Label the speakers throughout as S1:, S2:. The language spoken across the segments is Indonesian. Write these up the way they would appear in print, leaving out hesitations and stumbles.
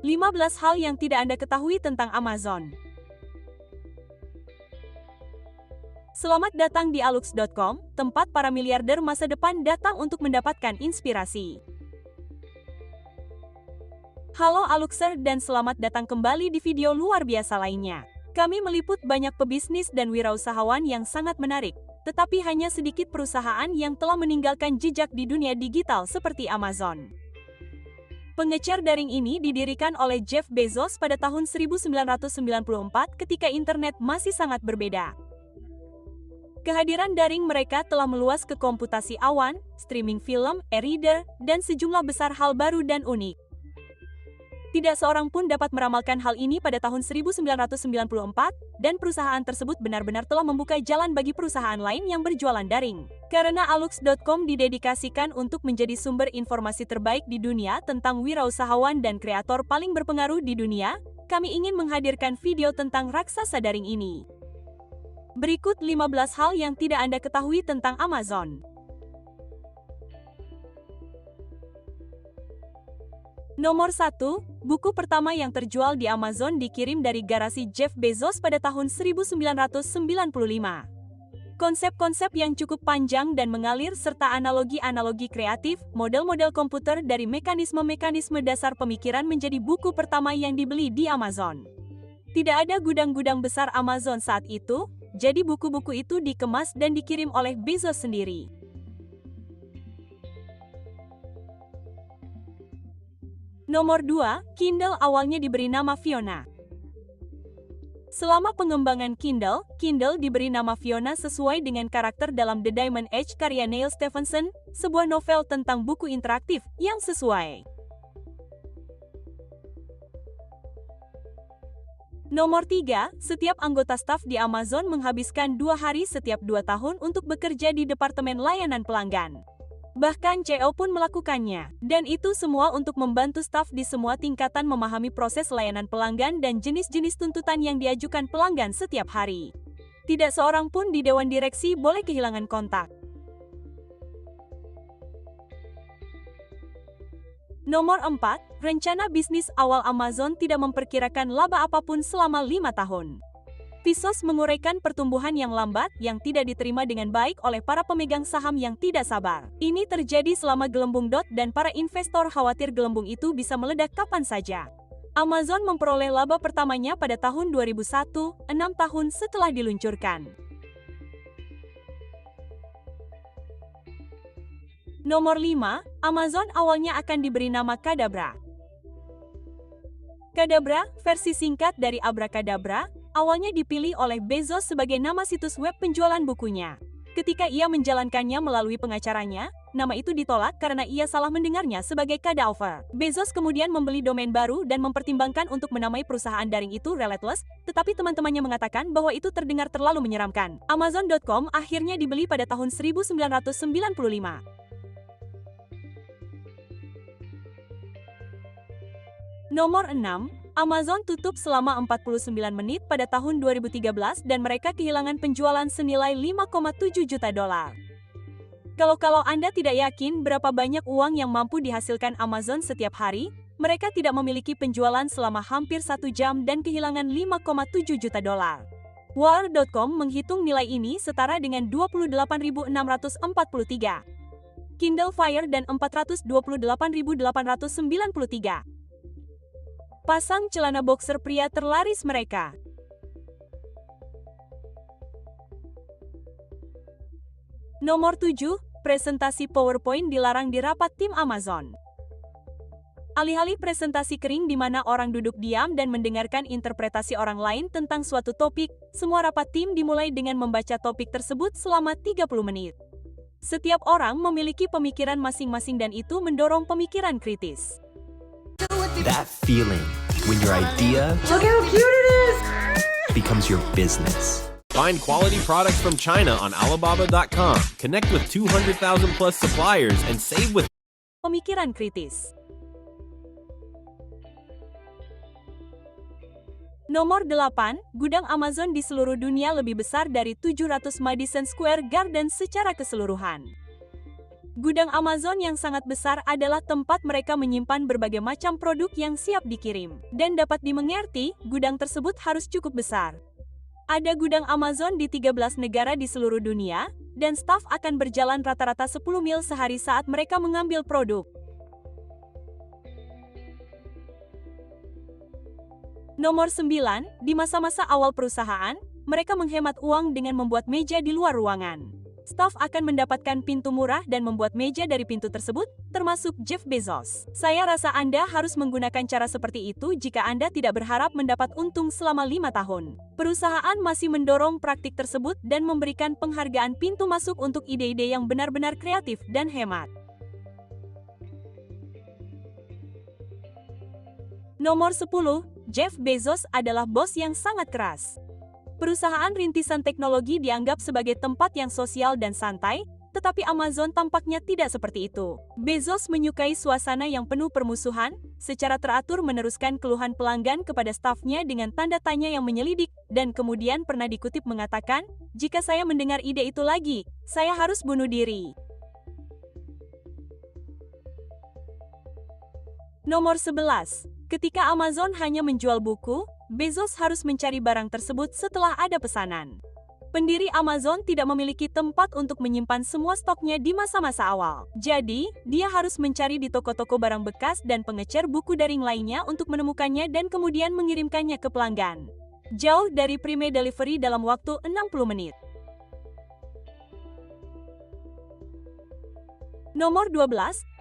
S1: 15 hal yang tidak Anda ketahui tentang Amazon. Selamat datang di alux.com, tempat para miliarder masa depan datang untuk mendapatkan inspirasi. Halo Aluxer dan selamat datang kembali di video luar biasa lainnya. Kami meliput banyak pebisnis dan wirausahawan yang sangat menarik, tetapi hanya sedikit perusahaan yang telah meninggalkan jejak di dunia digital seperti Amazon. Pengecer daring ini didirikan oleh Jeff Bezos pada tahun 1994 ketika internet masih sangat berbeda. Kehadiran daring mereka telah meluas ke komputasi awan, streaming film, e-reader, dan sejumlah besar hal baru dan unik. Tidak seorang pun dapat meramalkan hal ini pada tahun 1994, dan perusahaan tersebut benar-benar telah membuka jalan bagi perusahaan lain yang berjualan daring. Karena alux.com didedikasikan untuk menjadi sumber informasi terbaik di dunia tentang wirausahawan dan kreator paling berpengaruh di dunia, kami ingin menghadirkan video tentang raksasa daring ini. Berikut 15 hal yang tidak Anda ketahui tentang Amazon. Nomor 1, buku pertama yang terjual di Amazon dikirim dari garasi Jeff Bezos pada tahun 1995. Konsep-konsep yang cukup panjang dan mengalir serta analogi-analogi kreatif, model-model komputer dari mekanisme-mekanisme dasar pemikiran menjadi buku pertama yang dibeli di Amazon. Tidak ada gudang-gudang besar Amazon saat itu, jadi buku-buku itu dikemas dan dikirim oleh Bezos sendiri. Nomor 2, Kindle awalnya diberi nama Fiona. Selama pengembangan Kindle, Kindle diberi nama Fiona sesuai dengan karakter dalam The Diamond Age karya Neil Stephenson, sebuah novel tentang buku interaktif yang sesuai. Nomor 3, setiap anggota staf di Amazon menghabiskan 2 hari setiap 2 tahun untuk bekerja di Departemen Layanan Pelanggan. Bahkan CEO pun melakukannya, dan itu semua untuk membantu staf di semua tingkatan memahami proses layanan pelanggan dan jenis-jenis tuntutan yang diajukan pelanggan setiap hari. Tidak seorang pun di dewan direksi boleh kehilangan kontak. Nomor 4, rencana bisnis awal Amazon tidak memperkirakan laba apapun selama 5 tahun. Bezos menguraikan pertumbuhan yang lambat yang tidak diterima dengan baik oleh para pemegang saham yang tidak sabar. Ini terjadi selama gelembung dan para investor khawatir gelembung itu bisa meledak kapan saja. Amazon memperoleh laba pertamanya pada tahun 2001, 6 tahun setelah diluncurkan. Nomor 5, Amazon awalnya akan diberi nama Kadabra. Kadabra, versi singkat dari Abracadabra, awalnya dipilih oleh Bezos sebagai nama situs web penjualan bukunya. Ketika ia menjalankannya melalui pengacaranya, nama itu ditolak karena ia salah mendengarnya sebagai Cadaver. Bezos kemudian membeli domain baru dan mempertimbangkan untuk menamai perusahaan daring itu Relentless, tetapi teman-temannya mengatakan bahwa itu terdengar terlalu menyeramkan. Amazon.com akhirnya dibeli pada tahun 1995. Nomor 6, Amazon tutup selama 49 menit pada tahun 2013 dan mereka kehilangan penjualan senilai 5,7 juta dolar. Kalau Anda tidak yakin berapa banyak uang yang mampu dihasilkan Amazon setiap hari, mereka tidak memiliki penjualan selama hampir 1 jam dan kehilangan 5,7 juta dolar. War.com menghitung nilai ini setara dengan 28.643. Kindle Fire dan 428.893. Pasang celana boxer pria terlaris mereka. Nomor 7, presentasi PowerPoint dilarang di rapat tim Amazon. Alih-alih presentasi kering di mana orang duduk diam dan mendengarkan interpretasi orang lain tentang suatu topik, semua rapat tim dimulai dengan membaca topik tersebut selama 30 menit. Setiap orang memiliki pemikiran masing-masing dan itu mendorong pemikiran kritis.
S2: That feeling when your idea
S3: Look how cute it is!
S2: becomes your business.
S4: Find quality products from China on Alibaba.com. Connect with 200,000 plus suppliers and save with
S1: Pemikiran kritis. Nomor 8, gudang Amazon di seluruh dunia lebih besar dari 700 Madison Square Garden secara keseluruhan. Gudang Amazon yang sangat besar adalah tempat mereka menyimpan berbagai macam produk yang siap dikirim. Dan dapat dimengerti, gudang tersebut harus cukup besar. Ada gudang Amazon di 13 negara di seluruh dunia, dan staf akan berjalan rata-rata 10 mil sehari saat mereka mengambil produk. Nomor 9, di masa-masa awal perusahaan, mereka menghemat uang dengan membuat meja di luar ruangan. Staf akan mendapatkan pintu murah dan membuat meja dari pintu tersebut, termasuk Jeff Bezos. Saya rasa Anda harus menggunakan cara seperti itu jika Anda tidak berharap mendapat untung selama 5 tahun. Perusahaan masih mendorong praktik tersebut dan memberikan penghargaan pintu masuk untuk ide-ide yang benar-benar kreatif dan hemat. Nomor 10, Jeff Bezos adalah bos yang sangat keras. Perusahaan rintisan teknologi dianggap sebagai tempat yang sosial dan santai, tetapi Amazon tampaknya tidak seperti itu. Bezos menyukai suasana yang penuh permusuhan, secara teratur meneruskan keluhan pelanggan kepada stafnya dengan tanda tanya yang menyelidik, dan kemudian pernah dikutip mengatakan, "Jika saya mendengar ide itu lagi, saya harus bunuh diri." Nomor 11. Ketika Amazon hanya menjual buku, Bezos harus mencari barang tersebut setelah ada pesanan. Pendiri Amazon tidak memiliki tempat untuk menyimpan semua stoknya di masa-masa awal. Jadi, dia harus mencari di toko-toko barang bekas dan pengecer buku daring lainnya untuk menemukannya dan kemudian mengirimkannya ke pelanggan. Jauh dari prime delivery dalam waktu 60 menit. Nomor 12,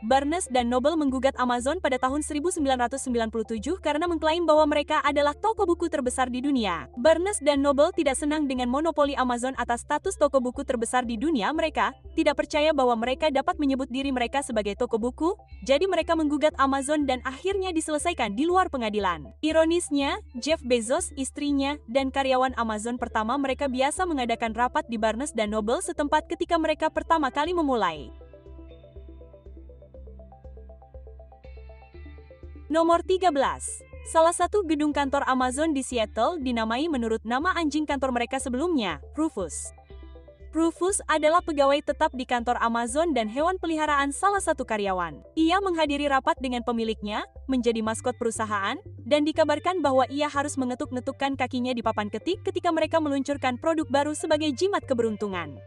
S1: Barnes dan Noble menggugat Amazon pada tahun 1997 karena mengklaim bahwa mereka adalah toko buku terbesar di dunia. Barnes dan Noble tidak senang dengan monopoli Amazon atas status toko buku terbesar di dunia mereka, tidak percaya bahwa mereka dapat menyebut diri mereka sebagai toko buku, jadi mereka menggugat Amazon dan akhirnya diselesaikan di luar pengadilan. Ironisnya, Jeff Bezos, istrinya, dan karyawan Amazon pertama mereka biasa mengadakan rapat di Barnes dan Noble setempat ketika mereka pertama kali memulai. Nomor 13. Salah satu gedung kantor Amazon di Seattle dinamai menurut nama anjing kantor mereka sebelumnya, Rufus. Rufus adalah pegawai tetap di kantor Amazon dan hewan peliharaan salah satu karyawan. Ia menghadiri rapat dengan pemiliknya, menjadi maskot perusahaan, dan dikabarkan bahwa ia harus mengetuk-ngetukkan kakinya di papan ketik ketika mereka meluncurkan produk baru sebagai jimat keberuntungan.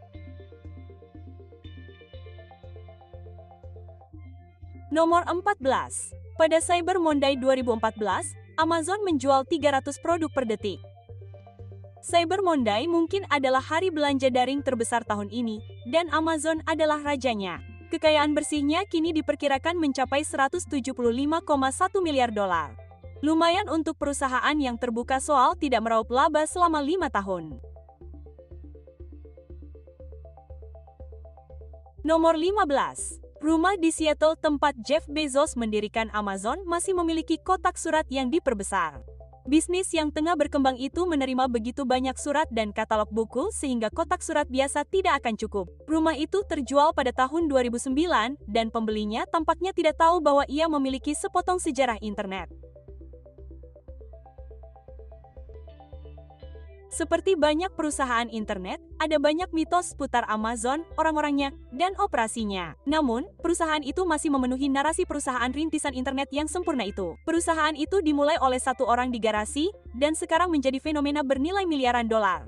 S1: Nomor 14. Pada Cyber Monday 2014, Amazon menjual 300 produk per detik. Cyber Monday mungkin adalah hari belanja daring terbesar tahun ini, dan Amazon adalah rajanya. Kekayaan bersihnya kini diperkirakan mencapai 175,1 miliar dolar. Lumayan untuk perusahaan yang terbuka soal tidak meraup laba selama 5 tahun. Nomor 15. Rumah di Seattle tempat Jeff Bezos mendirikan Amazon masih memiliki kotak surat yang diperbesar. Bisnis yang tengah berkembang itu menerima begitu banyak surat dan katalog buku sehingga kotak surat biasa tidak akan cukup. Rumah itu terjual pada tahun 2009 dan pembelinya tampaknya tidak tahu bahwa ia memiliki sepotong sejarah internet. Seperti banyak perusahaan internet, ada banyak mitos seputar Amazon, orang-orangnya, dan operasinya. Namun, perusahaan itu masih memenuhi narasi perusahaan rintisan internet yang sempurna itu. Perusahaan itu dimulai oleh satu orang di garasi, dan sekarang menjadi fenomena bernilai miliaran dolar.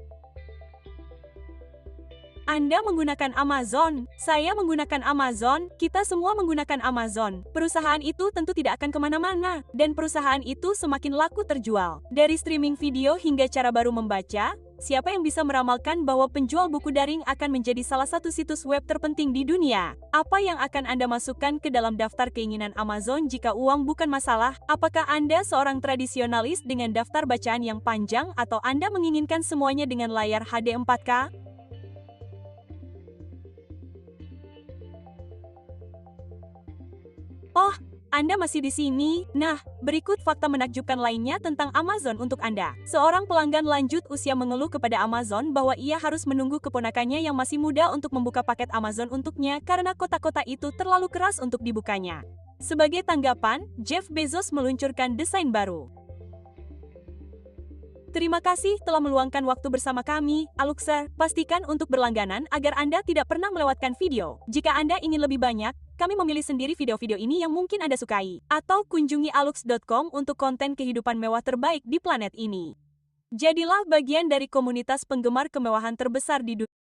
S1: Anda menggunakan Amazon, saya menggunakan Amazon, kita semua menggunakan Amazon. Perusahaan itu tentu tidak akan kemana-mana, dan perusahaan itu semakin laku terjual. Dari streaming video hingga cara baru membaca, siapa yang bisa meramalkan bahwa penjual buku daring akan menjadi salah satu situs web terpenting di dunia? Apa yang akan Anda masukkan ke dalam daftar keinginan Amazon jika uang bukan masalah? Apakah Anda seorang tradisionalis dengan daftar bacaan yang panjang atau Anda menginginkan semuanya dengan layar HD 4K? Oh, Anda masih di sini? Nah, berikut fakta menakjubkan lainnya tentang Amazon untuk Anda. Seorang pelanggan lanjut usia mengeluh kepada Amazon bahwa ia harus menunggu keponakannya yang masih muda untuk membuka paket Amazon untuknya karena kotak-kotak itu terlalu keras untuk dibukanya. Sebagai tanggapan, Jeff Bezos meluncurkan desain baru. Terima kasih telah meluangkan waktu bersama kami, Aluxer. Pastikan untuk berlangganan agar Anda tidak pernah melewatkan video. Jika Anda ingin lebih banyak, kami memilih sendiri video-video ini yang mungkin Anda sukai. Atau kunjungi alux.com untuk konten kehidupan mewah terbaik di planet ini. Jadilah bagian dari komunitas penggemar kemewahan terbesar di dunia.